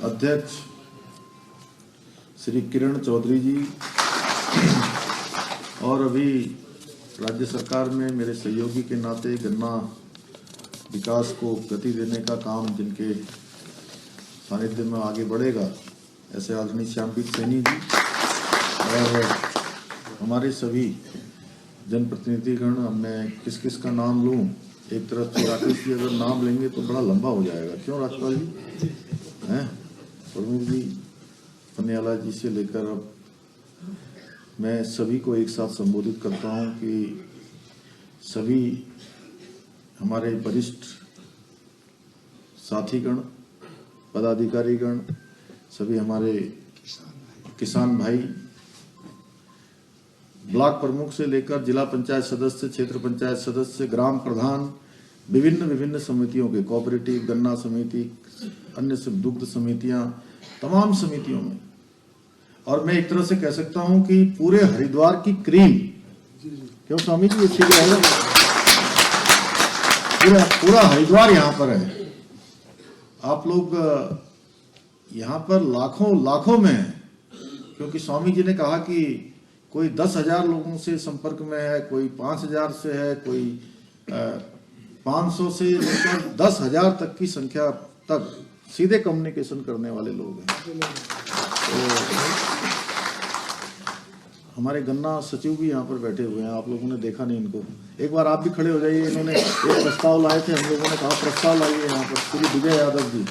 अध्यक्ष श्री किरण चौधरी जी और अभी राज्य सरकार में मेरे सहयोगी के नाते गन्ना विकास को गति देने का काम जिनके सानिध्य में आगे बढ़ेगा, ऐसे आदरणीय श्यामवीर सैनी जी और हमारे सभी जनप्रतिनिधिगण। मैं किस किस का नाम लूं? एक तरफ से राकेश जी अगर नाम लेंगे तो बड़ा लंबा हो जाएगा, क्यों राजपाल जी हैं, प्रमुख जी, पन्याला जी से लेकर अब मैं सभी को एक साथ संबोधित करता हूं कि सभी हमारे वरिष्ठ साथीगण, पदाधिकारीगण, सभी हमारे किसान भाई, ब्लॉक प्रमुख से लेकर जिला पंचायत सदस्य, क्षेत्र पंचायत सदस्य, ग्राम प्रधान, विभिन्न समितियों के, कोऑपरेटिव, गन्ना समिति, अन्य दुग्ध समितियां, तमाम समितियों में, और मैं एक तरह से कह सकता हूं कि पूरे हरिद्वार की क्रीम, क्यों स्वामी जी, ये ठीक रहेगा? पूरा हरिद्वार यहाँ पर है। आप लोग यहाँ पर लाखों में हैं, क्योंकि स्वामी जी ने कहा कि कोई 10,000 लोगों से संपर्क में है, कोई 5,000 से है, कोई 500 से लेकर 10,000 तक की संख्या तक सीधे कम्युनिकेशन करने वाले लोग हैं। तो हमारे गन्ना सचिव भी यहाँ पर बैठे हुए हैं, आप लोगों ने देखा नहीं इनको, एक बार आप भी खड़े हो जाइए। इन्होंने एक प्रस्ताव लाए थे, हम लोगों ने कहा प्रस्ताव लाइए यहाँ पर, श्री विजय यादव जी।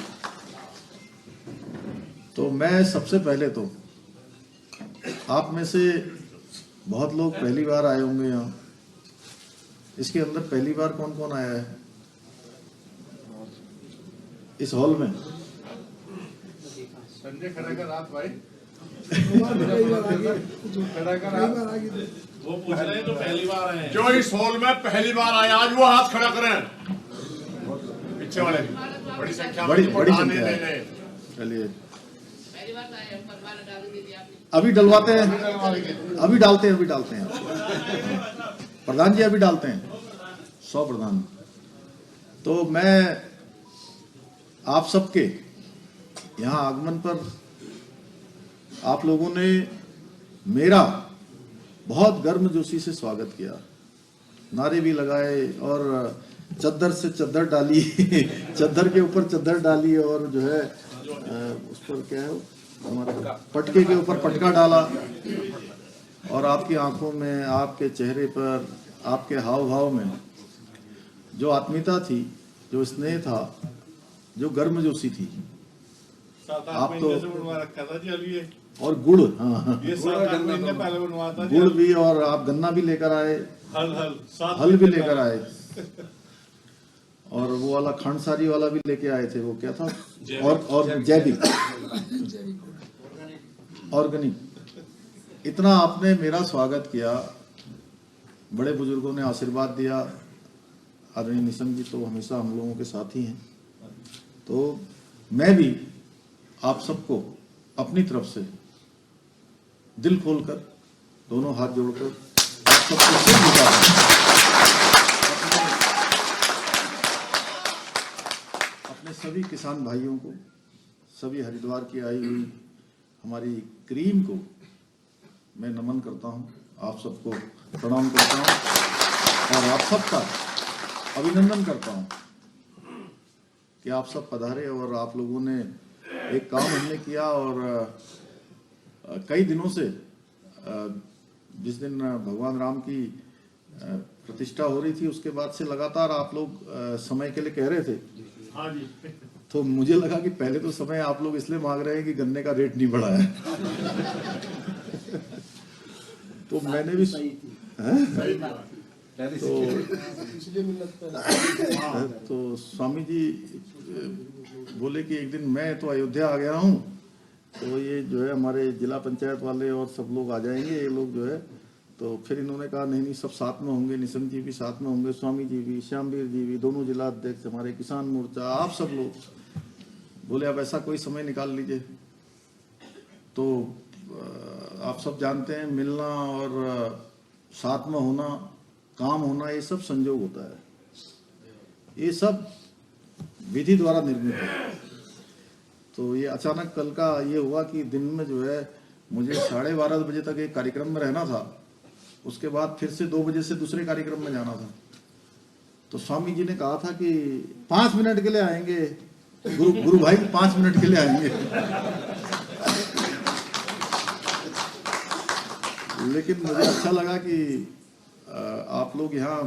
तो मैं सबसे पहले तो आप में से बहुत लोग पहली बार आए होंगे यहाँ, इसके अंदर पहली बार कौन कौन आया है इस हॉल में? संजय खड़ा कर आप भाई, वो पूछ रहे हैं तो पहली बार आए हैं। जो इस हॉल में पहली बार आए आज वो हाथ खड़ा करें, पीछे वाले बड़ी संख्या में बड़ी संख्या है। चलिए अभी डलवाते हैं, अभी डालते हैं प्रधान जी, अभी डालते हैं 100 प्रधान। तो मैं आप सबके यहाँ आगमन पर आप लोगों ने मेरा बहुत गर्मजोशी से स्वागत किया, नारे भी लगाए और चद्दर से चद्दर डाली चद्दर के ऊपर चद्दर डाली और जो है उस पर क्या है हमारा पटके के ऊपर पटका डाला, और आपकी आंखों में, आपके चेहरे पर, आपके हाव भाव में जो आत्मीयता थी, जो स्नेह था, जो गर्मजोशी थी, आप तो रखा था जी ये, और गुड़, हाँ ये 7-8 महीने पहले बनवाया था, गुड़ भी, और आप गन्ना भी लेकर आए, हल भी लेकर आए, और वो वाला खंडसारी वाला भी लेके आए थे, वो क्या था, और जैविक ऑर्गेनिक। इतना आपने मेरा स्वागत किया, बड़े बुजुर्गों ने आशीर्वाद दिया। आदरणीय निशम जी तो हमेशा हम लोगों के साथ ही हैं, तो मैं भी आप सबको अपनी तरफ से दिल खोलकर, दोनों हाथ जोड़कर आप सबको सिर झुकाकर अपने सभी किसान भाइयों को, सभी हरिद्वार की आई हुई हमारी क्रीम को मैं नमन करता हूं, आप सबको प्रणाम करता हूं और आप सबका अभिनंदन करता हूं कि आप सब पधारे। और आप लोगों ने एक काम हमने किया, और कई दिनों से जिस दिन भगवान राम की प्रतिष्ठा हो रही थी उसके बाद से लगातार आप लोग समय के लिए कह रहे थे। हाँ जी। तो मुझे लगा कि पहले तो समय आप लोग इसलिए मांग रहे हैं कि गन्ने का रेट नहीं बढ़ा है तो मैंने भी तो स्वामी जी बोले कि एक दिन मैं तो अयोध्या आ गया हूँ, तो ये जो है हमारे जिला पंचायत वाले और सब लोग आ जाएंगे, ये लोग जो है। तो फिर इन्होंने कहा नहीं सब साथ में होंगे, निशम जी भी साथ में होंगे, स्वामी जी भी, श्यामवीर जी भी, दोनों जिला अध्यक्ष, हमारे किसान मोर्चा, आप सब लोग। बोले अब ऐसा कोई समय निकाल लीजिए। तो आप सब जानते हैं मिलना और साथ में होना, काम होना, ये सब संजोग होता है, ये सब विधि द्वारा निर्मित है। तो ये अचानक कल का ये हुआ कि दिन में जो है मुझे 12:30 बजे तक एक कार्यक्रम में रहना था, उसके बाद फिर से 2 बजे से दूसरे कार्यक्रम में जाना था। तो स्वामी जी ने कहा था कि 5 मिनट के लिए आएंगे, गुरु भाई 5 मिनट के लिए आएंगे। लेकिन मुझे अच्छा लगा कि आप लोग यहाँ,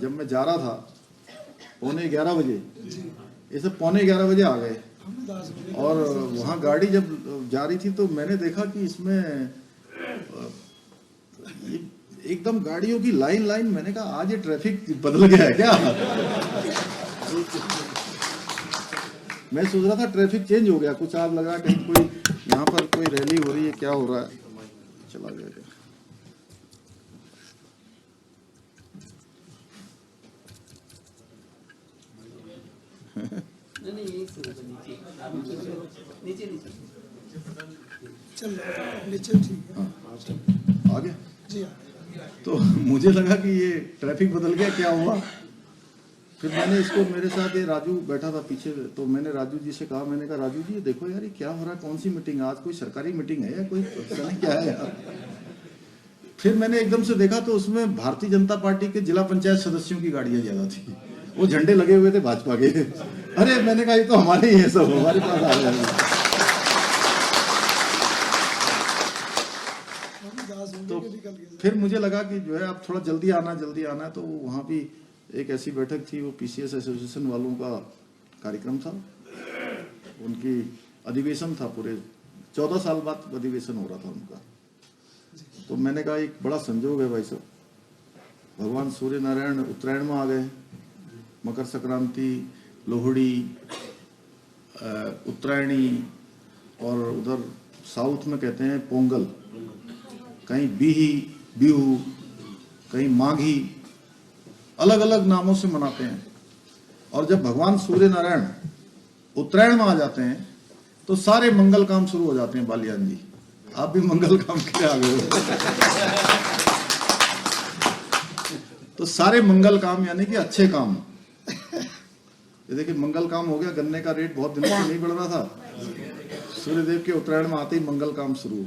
जब मैं जा रहा था 11:15 बजे, ये सब 11:15 बजे आ गए, और वहाँ गाड़ी जब जा रही थी तो मैंने देखा कि इसमें एकदम गाड़ियों की लाइन, मैंने कहा आज ये ट्रैफिक बदल गया है क्या? मैं सोच रहा था ट्रैफिक चेंज हो गया कुछ, आज लगा कहीं कोई यहाँ पर कोई रैली हो रही है, क्या हो रहा है, चला गया क्या? नहीं नीचे चल नीचे ठीक है। हाँ, आ गया जी हाँ। तो मुझे लगा कि ये ट्रैफिक बदल गया, क्या हुआ? फिर मैंने इसको, मेरे साथ ये राजू बैठा था पीछे, तो मैंने राजू जी से कहा, मैंने कहा राजू जी देखो यार ये क्या हो रहा है, कौन सी मीटिंग, आज कोई सरकारी मीटिंग है या कोई पता नहीं क्या है यार? फिर मैंने एकदम से देखा तो उसमें भारतीय जनता पार्टी के जिला पंचायत सदस्यों की गाड़ियां ज्यादा थी, वो झंडे लगे हुए थे भाजपा के। अरे मैंने कहा ये तो हमारे ही है, सब हमारे पास आ गए। तो फिर मुझे लगा कि जो है अब थोड़ा जल्दी आना है, तो वहाँ भी एक ऐसी बैठक थी, वो पीसीएस एसोसिएशन वालों का कार्यक्रम था, उनकी अधिवेशन था, पूरे 14 साल बाद अधिवेशन हो रहा था उनका। तो मैंने कहा एक बड़ा संजोग है भाई साहब, भगवान सूर्य नारायण उत्तरायण में आ गए, मकर संक्रांति, लोहड़ी, उत्तरायणी, और उधर साउथ में कहते हैं पोंगल, कहीं बिहू, कहीं माघी, अलग अलग नामों से मनाते हैं। और जब भगवान सूर्य नारायण उत्तरायण में आ जाते हैं तो सारे मंगल काम शुरू हो जाते हैं। बालियान जी, आप भी मंगल काम के आ गए हो। तो सारे मंगल काम यानी कि अच्छे काम, ये देखिए मंगल काम हो गया, गन्ने का रेट बहुत दिनों से नहीं बढ़ रहा था, सूर्यदेव के उत्तरायण में आते ही मंगल काम शुरू।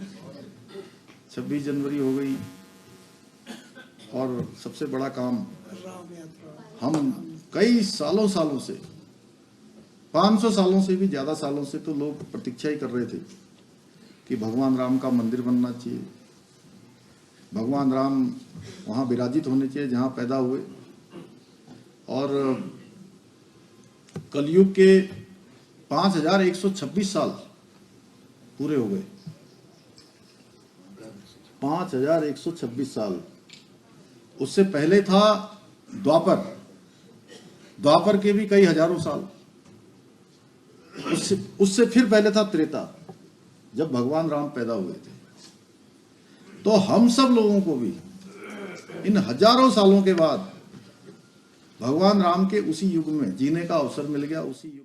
26 जनवरी हो गई, और सबसे बड़ा काम, हम कई सालों से 500 सालों से भी ज्यादा सालों से तो लोग प्रतीक्षा ही कर रहे थे कि भगवान राम का मंदिर बनना चाहिए, भगवान राम वहां विराजित होने चाहिए जहां पैदा हुए। और कलयुग के 5126 साल पूरे हो गए, 5126 साल। उससे पहले था द्वापर के भी कई हजारों साल, उससे फिर पहले था त्रेता, जब भगवान राम पैदा हुए थे। तो हम सब लोगों को भी इन हजारों सालों के बाद भगवान राम के उसी युग में जीने का अवसर मिल गया, उसी युग